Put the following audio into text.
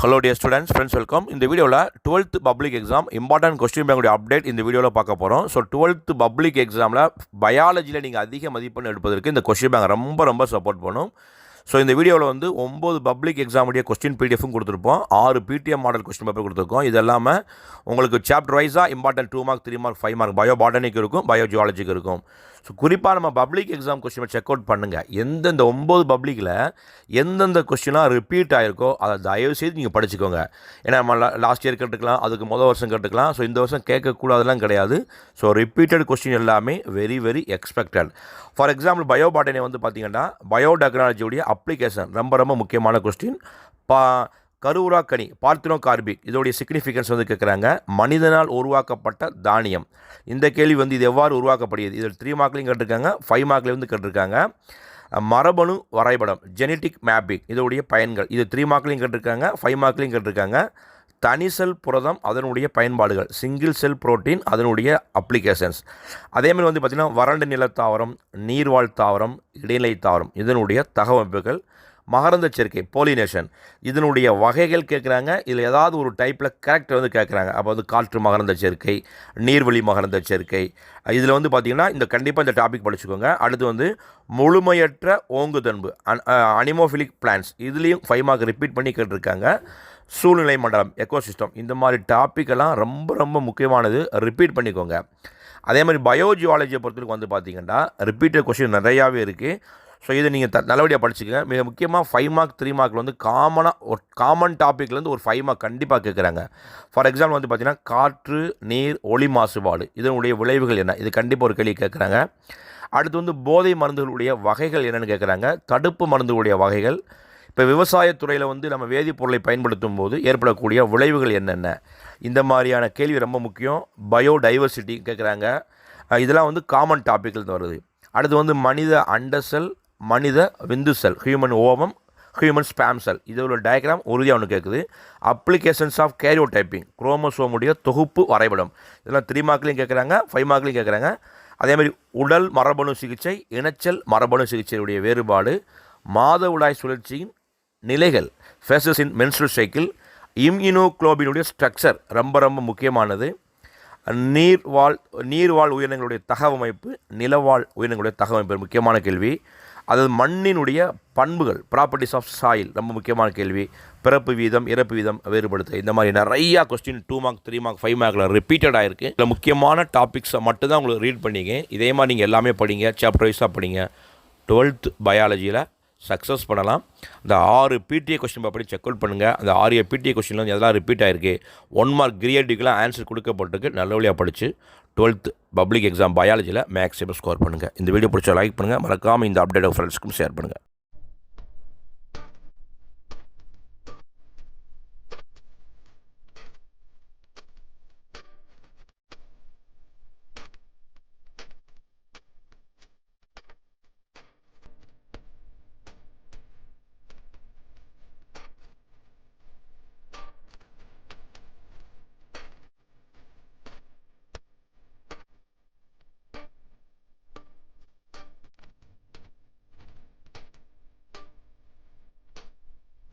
Hello dear students, friends, welcome. இந்த வீடியோவில் 12th public exam important question பேங்குடைய update இந்த வீடியோவில் பார்க்க போகிறோம். ஸோ 12th பப்ளிக் எக்ஸாமில் பயாலஜியில் நீங்கள் அதிக மதிப்பெண் எடுப்பதற்கு இந்த கொஸ்டின் பேங்க் ரொம்ப சப்போர்ட் பண்ணும். ஸோ இந்த வீடியோவில் வந்து 9 பப்ளிக் எக்ஸாமுடைய கொஸ்டின் பிடிஎஃப்பும் கொடுத்துருப்போம், 6 பிடிஎம் மாடல் கொஸ்டின் பேப்பர் கொடுத்துருக்கோம். இது எல்லாமே உங்களுக்கு சாப்டர் வைஸாக important 2 mark 3 mark 5 mark bio பாட்டனிக்கு இருக்கும், பயோ ஜுவாலஜிக்கு இருக்கும். ஸோ குறிப்பாக நம்ம பப்ளிக் எக்ஸாம் கொஸ்டினை செக் அவுட் பண்ணுங்கள். எந்தெந்த 9 பப்ளிக்கில் எந்தெந்த கொஸ்டினாக ரிப்பீட் ஆகிருக்கோ அதை தயவுசெய்து நீங்கள் படிச்சுக்கோங்க. ஏன்னா நம்ம லாஸ்ட் இயர் கேட்டுக்கலாம், அதுக்கு முதல் வருஷம் கேட்டுக்கலாம். ஸோ இந்த வருஷம் கேட்கக்கூடாதுலாம் கிடையாது. ஸோ ரிப்பீட்டட் கொஸ்டின் எல்லாமே very expected. For example bio botany வந்து பார்த்திங்கன்னா பயோடெக்னாலஜியுடைய அப்ளிகேஷன் ரொம்ப முக்கியமான கொஸ்டின். கருவுராக்கனி பார்த்தினோகார்பிக் இதோடைய சிக்னிஃபிகன்ஸ் வந்து கேட்குறாங்க. மனிதனால் உருவாக்கப்பட்ட தானியம், இந்த கேள்வி வந்து இது எவ்வாறு உருவாக்கப்படுகிறது, இதில் 3 மார்க்லையும் கேட்டிருக்காங்க, 5 மார்க்லேயும் வந்து கேட்டிருக்காங்க. மரபணு வரைபடம் ஜெனட்டிக் மேப்பிங் இதோடைய பயன்கள், இது 3 மார்க்லையும் கேட்டிருக்காங்க, 5 மார்க்லையும் கேட்டிருக்காங்க. தனிசெல் புரதம் அதனுடைய பயன்பாடுகள், சிங்கிள் செல் புரோட்டீன் அதனுடைய அப்ளிகேஷன்ஸ். அதேமாதிரி வந்து பார்த்திங்கன்னா வறண்ட நிலத்தாவரம், நீர்வாழ் தாவரம், இடைநிலை தாவரம் இதனுடைய தகவமைப்புகள். மகரந்த சேர்க்கை போலினேஷன் இதனுடைய வகைகள் கேட்குறாங்க. இதில் ஏதாவது ஒரு டைப்பில் கேரக்டர் வந்து கேட்குறாங்க. அப்போ வந்து காற்று மகரந்த சேர்க்கை, நீர்வழி மகரந்த சேர்க்கை, இதில் வந்து பார்த்திங்கன்னா கண்டிப்பாக இந்த டாபிக் படிச்சுக்கோங்க. அடுத்து வந்து முழுமையற்ற ஓங்குதன்பு அனிமோஃபிலிக் பிளான்ஸ், இதுலேயும் 5 மார்க் ரிப்பீட் பண்ணி கேட்டிருக்காங்க. சூழ்நிலை மண்டலம் எக்கோசிஸ்டம், இந்த மாதிரி டாப்பிக்கெல்லாம் ரொம்ப முக்கியமானது, ரிப்பீட் பண்ணிக்கோங்க. அதே மாதிரி பயோஜியாலஜியை பொறுத்தவரைக்கும் வந்து பார்த்திங்கன்னா ரிப்பீட்டட் கொஸ்டின் நிறையாவே இருக்குது. ஸோ இதை நீங்கள் நல்லபடியாக படிச்சுக்கங்க. மிக முக்கியமாக 5 மார்க் 3 மார்க்கில் வந்து காமன் டாப்பிக்லேருந்து ஒரு 5 மார்க் கண்டிப்பாக கேட்குறாங்க. ஃபார் எக்ஸாம்பிள் வந்து பார்த்திங்கன்னா காற்று, நீர், ஒளி மாசுபாடு இதனுடைய விளைவுகள் என்ன, இது கண்டிப்பாக ஒரு கேள்வி கேட்குறாங்க. அடுத்து வந்து போதை மருந்துகளுடைய வகைகள் என்னென்னு கேட்குறாங்க. தடுப்பு மருந்துகளுடைய வகைகள். இப்போ விவசாயத்துறையில் வந்து நம்ம வேதிப்பொருளை பயன்படுத்தும் போது ஏற்படக்கூடிய விளைவுகள் என்னென்ன, இந்த மாதிரியான கேள்வி ரொம்ப முக்கியம். பயோடைவர்சிட்டி கேட்குறாங்க. இதெல்லாம் வந்து காமன் டாப்பிக்கில் வருது. அடுத்து வந்து மனித அண்டசெல், மனித விந்து செல், ஹியூமன் ஓவம், ஹியூமன் ஸ்பேம் செல், இதோட டயக்ராம் உறுதியாக ஒன்று கேட்குது. அப்ளிகேஷன்ஸ் ஆஃப் கேரியோடைப்பிங் குரோமோசோமுடைய தொகுப்பு வரைபடம், இதெல்லாம் 3 மார்க்லையும் கேட்குறாங்க, 5 மார்க்லையும் கேட்குறாங்க. அதேமாதிரி உடல் மரபணு சிகிச்சை, இனச்சல் மரபணு சிகிச்சையுடைய வேறுபாடு, மாதவிடாய் சுழற்சியின் நிலைகள் ஃபேசஸ் இன் மென்ஸ்ட்ரல் சைக்கிள், இம்யூனோகுளோபினுடைய ஸ்ட்ரக்சர் ரொம்ப முக்கியமானது. நீர்வாழ் உயிரினங்களுடைய தகவமைப்பு, நிலவாழ் உயிரினங்களுடைய தகவமைப்பு முக்கியமான கேள்வி. அதாவது மண்ணினுடைய பண்புகள் ப்ராப்பர்ட்டிஸ் ஆஃப் சாயில் ரொம்ப முக்கியமான கேள்வி. பிறப்பு வீதம், இறப்பு வீதம் வேறுபடுத்து, இந்த மாதிரி நிறையா கொஸ்டின் 2 மார்க் 3 மார்க் 5 மார்க்கில் ரிப்பீட்டட் ஆகிருக்கு. இதில் முக்கியமான டாபிக்ஸை மட்டும்தான் உங்களுக்கு ரீட் பண்ணிங்க. இதே மாதிரி நீங்கள் எல்லாமே படிங்க, சாப்டர் வைஸாக படிங்க. 12th பயாலஜியில் சக்ஸஸ் பண்ணலாம். இந்த 6 PTA question paper check out பண்ணுங்கள். அந்த 6 பிடிஏ கொஸ்டினில் வந்து எதெல்லாம் ரிப்பீட் ஆகிருக்கு, 1 மார்க் கிரியேட்டிவ்க்கெலாம் ஆன்சர் கொடுக்கப்பட்டிருக்கு. நல்லபடியாக படித்து 12th பப்ளிக் எக்ஸாம் பயாலஜியில் மேக்ஸிமம் ஸ்கோர் பண்ணுங்கள். இந்த வீடியோ பிடிச்சா லைக் பண்ணுங்கள், மறக்காமல் இந்த அப்டேட் ஃப்ரெண்ட்ஸ்க்கும் ஷேர் பண்ணுங்கள்.